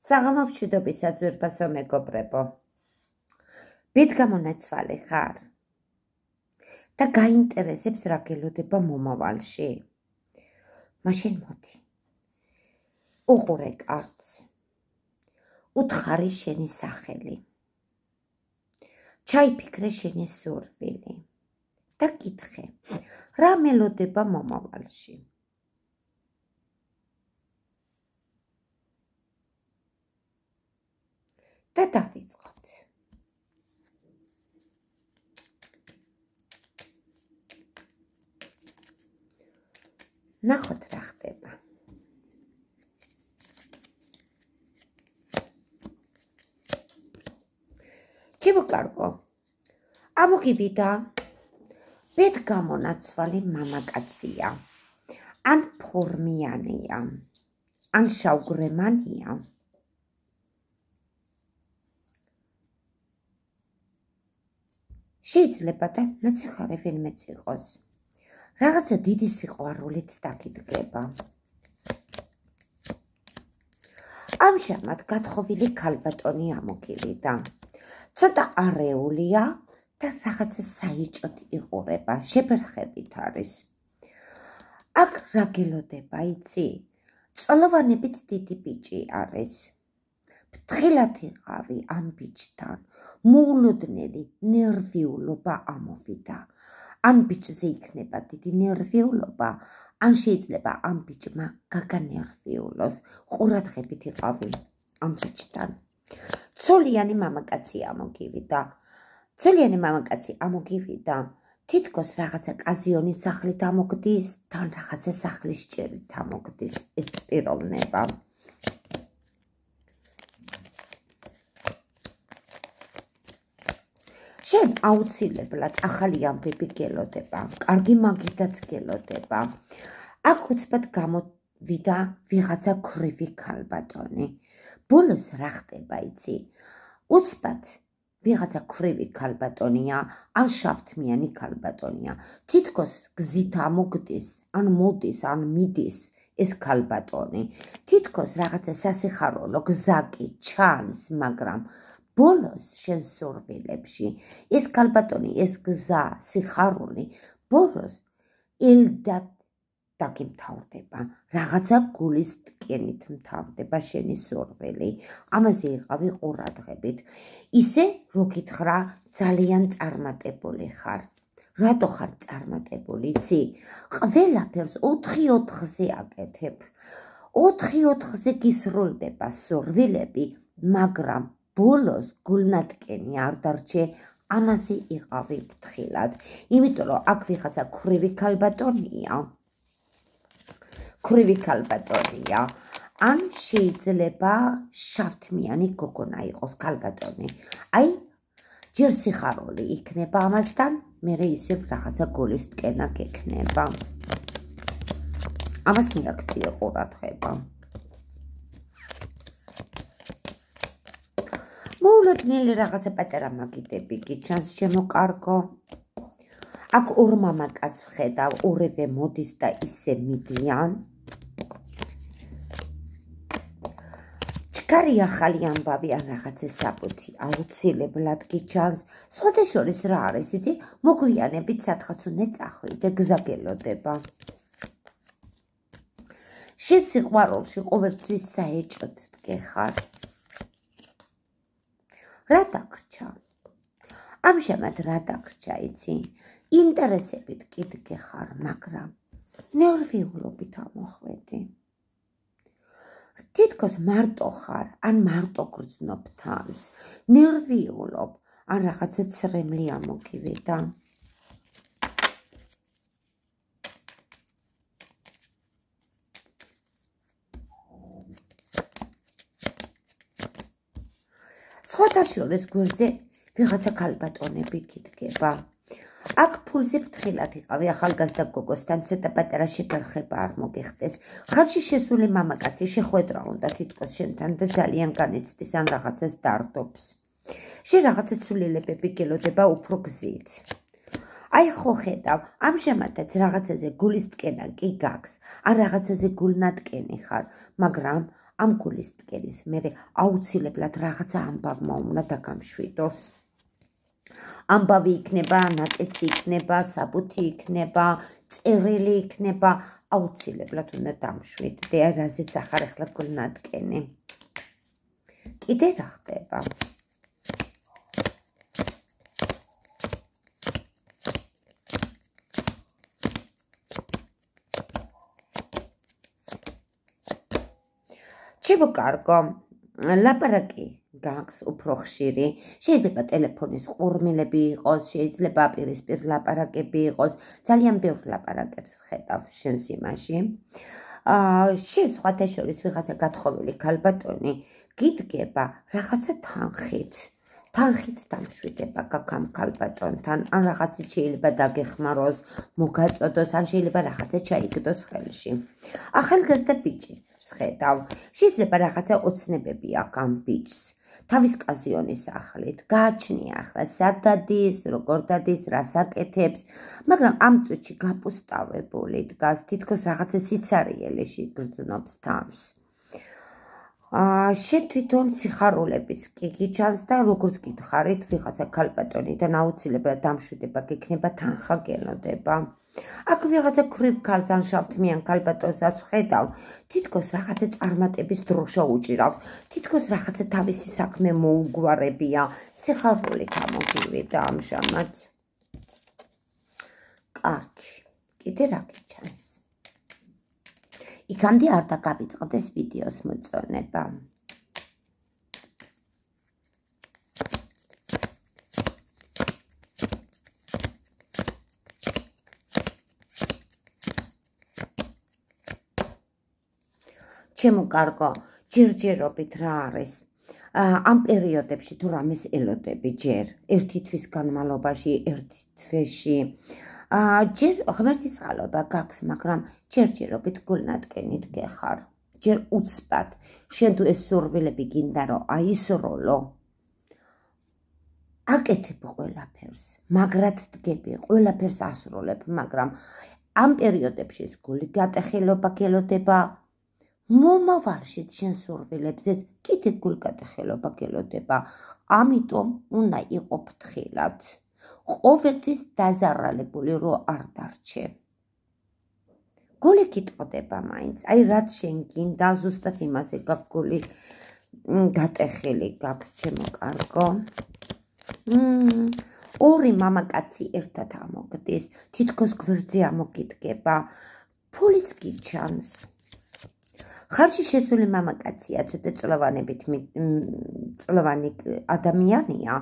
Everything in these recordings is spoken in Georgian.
საღამო მშვიდობისა ძვირფასო მეგობრებო. ბედ გამონაცვალე ხარ და გაინტერესებს რა გელოდება მომავალში. მაშინ მოდი. უყურე კარts. უთხარი შენი სახელი. ჩაიფიქრე შენი სურვილი და კითხე, რა მელოდება მომავალში. და დავიწყოთ. ნახოთ რა ხდება. ჩემო კარგო, ამოგივიდა ბედ გამონაცვალე მამაკაცია, ან ფორმიანია, ან შავგვრემანია. შეიძლება და ნაციხარი ვინმეც იყოს. რაღაცა დიდი სიყვარულით დაგიდგება. ამჟამად გათხოვილი ქალბატონი ამოგივიდა. ცოტა არეულია და რაღაცა საეჭოთ იყურება, შეფერხებით არის. აქ რა გელოდება, იცი? წლოვანებით დიდი ბიჭი არის. ფრთხილად იყავი ამ ბიჭთან, მოულოდნელი ნერვიულობა ამოვიდა. ან ბიჭზე იქნება დიდი ნერვიულობა, ან შეიძლება ამ ბიჭმა გაგანერვიულოს. ყურადღებით იყავი ამ ბიჭთან. ცოლიანი მამაკაცი ამოგივიდა. თითქოს რაღაცა კაზიონის სახლით ამოგდის, თან რაღაცა სახლის ჭერით ამოგდის. ეს პიროვნება. შენ აუცილებლად ახალი ამბები გელოდება, კარგი მაგიდაც გელოდება. აქ უცბად გამოვიდა ვიღაცა ქვრივი ქალბატონი. ბოლოს რა ხდება, იცი? უცბად ვიღაცა ქვრივი ქალბატონია, ან შავთმიანი ქალბატონია. თითქოს გზით ამოგდის, ან მოდის, ან მიდის ეს ქალბატონი. თითქოს რაღაცა სასიხარულო გზა კი ჩანს, მაგრამ ბოლოს შენ სურვილებში ეს ქალბატონი, ეს გზა, სიხარული ბოლოს ელდად დაგიმთავრდება. რაღაცა გულის ტკენით მთავრდება შენი სურვილი. ამაზე იყავი ყურადღებით. ისე რო გითხრა, ძალიან წარმატებული ხარ. რატო ხარ წარმატებული, იცი? ყველაფერს 4-4-ზე აკეთებ. 4-4-ზე გისრულდება სურვილები, მაგრამ ბოლოს გულნატკენი არ დარჩე, ამაზე იყავი ფრთხილად. იმიტომ რომ აქ ვიღაცა ქვრივი ქალბატონია, ან შეიძლება შავთმიანი გოგონა იყოს ქალბატონი. აი, ჯერ სიხარული იქნება ამასთან, მერე ისევ რაღაცა გულის ტკენა გექნება. ამას მიაქციე ყურადღება. მოულოდნელი რაღაცა პატარა მაგიდები გიჩანს, ჩემო კარგო. აქ ორ მამაკაც ვხედავ, ორივე მოდის და ისე მიდიან. ჩქარი ახალი ამბავი ან რაღაცა საბუთი აუცილებლად გიჩანს. სხვადასხვა რა არის, იცი? მოგვიანებით სადღაც უნდა წახვიდე და გზა გელოდება. შენ სიყვარულში ყოველთვის საეჭვოდ დგეხარ. რა დაგრჩა? ამჟამად რა დაგრჩა, იცი? ინტერესებით კიდგე ხარ, მაგრამ ნერვიულობით ამოხვედი. თითქოს მარტო ხარ, ან მარტო გრძნობ თავს. ნერვიულობ, ან რაღაცა ცრემლი ამოგივიდა. სხვადასხვა გვერდზე ვიღაცა ქალბატონები გიდგება. აქ ფულზე ფრთხილად იყავი, ახალგაზრდა გოგოსთან ცოტა პატარა შეფერხება არ მოგიხდეს. ხალხში შესული მამაკაცი შეხვედრა უნდა თითქოს შენთან და ძალიან განიცდის, ან რაღაცას დარდობს. შენ რაღაცა ცვლილებები გელოდება უფრო გზით. აი ხო ხედავ, ამჟამადაც რაღაცაზე გულის ტკენა კი გაქვს, ან რაღაცაზე გულნატკენი ხარ, მაგრამ ამ გულის ტკენის მერე აუცილებლად რაღაცა ამბავმა უნდა დაგამშვიდოს. ამბავი იქნება, ნაკეცი იქნება, საბუთი იქნება, წერილი იქნება, აუცილებლად უნდა დამშვიდდე, რაზეც ახარ ახლა გულნატკენი. კიდე რა ხდება? ჩემო კარგო, ლაპარაკი გაქვს უფრო ხშირი, შეიძლება ტელეფონის ყურმილები იყოს, შეიძლება პირისპირ ლაპარაკები იყოს, ძალიან ბევრ ლაპარაკებს ვხედავ შენს იმაში. შენ სხვათა შორის ვიღაცა გათხოვილი ქალბატონი გიდგება რაღაცა თანხით. თანხით დამშვიდება გაქვს ამ ქალბატონთან, ან რაღაცით შეიძლება დაგეხმაროს, მოგაწოდოს, ან შეიძლება რაღაცა ჩაიგდოს ხელში. ახალგაზრდა ბიჭი ხედავ, შეიძლება რაღაცა ოცნებები აქვს ამ ბიჭს. თავის კაზიონის ახლით, გააჩნია ახლა სად დადის, როგორ დადის, რას აკეთებს, მაგრამ ამ წუთში გაპოსტავებული დგას, თითქოს რაღაცა სიცარიელეში გრძნობს თავს. შენ თვითონ სიხარულებიც კი გიჩანს და როგორც გითხარით, ვიღაცა ქალბატონიდან აუცილებლად დამშვიდება გექნება, თანხა გელოდება. აქ ვიღაცა ქვრივ ქალს ან შავთმიან ქალბატონსაც ვხედავ, თითქოს რაღაცა წარმატების დროშა უჭირავს, თითქოს რაღაცა თავისი საქმე მოუგვარებია, სიხარული გამოგივიდა ამჟამად. კარგი, კიდე რა გიჩანს? იქამდე არ დაგავიწყდეს ვიდეოს მოწონება. ჩემო კარგო, ჯერჯერობით რა არის? ამ პერიოდებში თუ რამეს ელოდები ჯერ, ერთი თვის განმავლობაში, ერთი თვეში, ჯერ ღმერთი წყალობა გაქვს, მაგრამ ჯერჯერობით გულნატკენით გეხარ. ჯერ უცბად, შენ თუ ეს სურვილები გინდა რომ აისროლო, აკეთებ ყველაფერს, მაგრად დგები, ყველაფერს ასროლებ, მაგრამ ამ პერიოდებში გული გატეხილობა გელოდება, მომავალშიც შენ სურვილებზეც კიდე გულგატეხილობა გელოდება, ამიტომ უნდა იყო ფრთხილად. ყოველთვის დაზარალებული რო არ დარჩე. გული გიტყდება მაინც, აი რაც შენ გინდა, ზუსტად იმაზე გაქვს გული გატეხილი გაქვს, ჩემო კარგო. ორი მამაკაცი ერთად ამოგდის, თითქოს გვერდზე ამოგიდგება, ფულიც გიჩანს. ხალხში შესული მამაკაცია, ცოტა წლოვანი ადამიანია,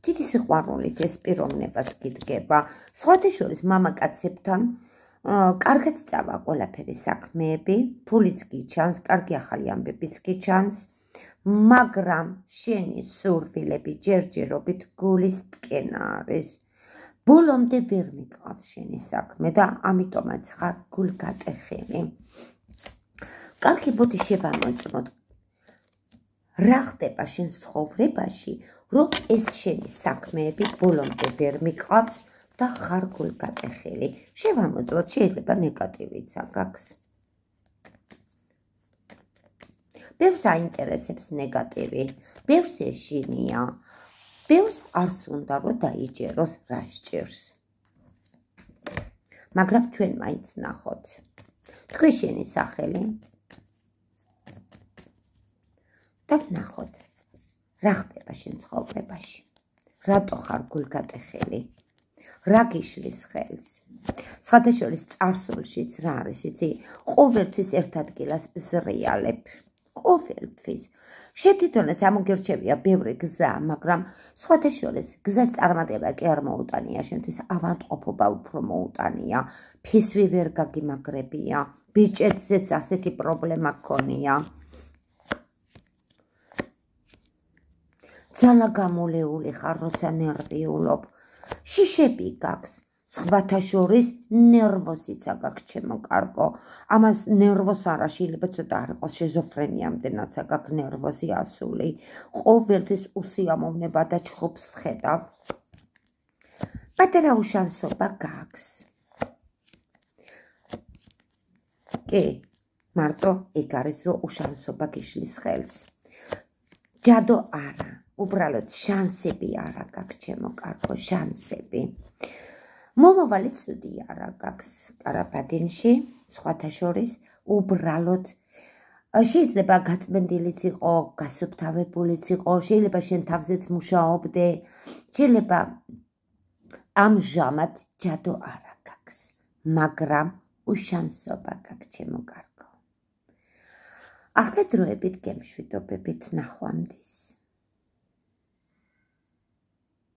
დიდი სიყვარულით ეს პიროვნებაც გიდგება. სხვათა შორის მამაკაცებთან კარგად სწავა ყველაფერი საქმეები, ფულიც გიჩანს, კარგი ახალი ამბებიც გიჩანს, მაგრამ შენი სურვილები ჯერჯერობით გულის ტკენა არის. ბოლომდე ვერ მიყავს შენი საქმე და ამიტომაც ხარ გულგატეხილი. კარგი, მოდი შევამოწმოთ. რა ხდება შენ ცხოვრებაში, რომ ეს შენი საქმეები ბოლომდე ვერ მიყავს და ხარ გულგატეხილი. შევამოწმოთ, შეიძლება ნეგატივიც გაქვს. ბევრს აინტერესებს ნეგატივი, ბევრს ეშინია, ბევრს არც უნდა რომ დაიჯეროს რა სჭირს. მაგრამ ჩვენ მაინც ნახოთ. თქვენ შენი სახელი და ვნახოთ, რა ხდება შენ ცხოვრებაში, რატო ხარ გულგატეხილი, რა გიშლის ხელს. სხვათა შორის წარსულშიც რა არის, იცი, ყოველთვის ერთ ადგილას ბზრიალებ, ყოველთვის. შენ თვითონაც ამოგირჩევია ბევრი გზა, მაგრამ სხვათა შორის გზას წარმატება კი არ მოუტანია, შენთვის ავადმყოფობა უფრო მოუტანია, ფისვი ვერ გაგიმაგრებია, ბიჭებზეც ასეთი პრობლემა გქონია. ძალა გამოლეული ხარ, როცა ნერვიულობ. შიშები გაქვს, სხვათა შორის ნერვოსიცა გაქვს, ჩემო კარგო. ამას ნერვოს არა, შეიძლება ცოტა არ იყოს შიზოფრენიამდენაც გაქვს ნერვოზი ასული. ყოველთვის უსიამოვნება და ჩხუბს ვხედავ. პატარა უშანსობა გაქვს. კი, მარტო ეგ არის, რომ უშანსობა გიშლის ხელს. ჯადო არა, უბრალოდ შანსები არა გაქვს, ჩემო კარგო, შანსები. მომავალი ცუდი არა გაქვს ტარაბადინში, სხვათა შორის, უბრალოდ შეიძლება გაწმენდილიც იყო, გასუფთავებულიც იყო, შეიძლება შენ თავზეც მუშაობდე, შეიძლება ამჟამად ჯადო არა გაქვს, მაგრამ უშანსობა გაქვს, ჩემო კარგო. ახლა დროებით გემშვიდობებით ნახვამდის.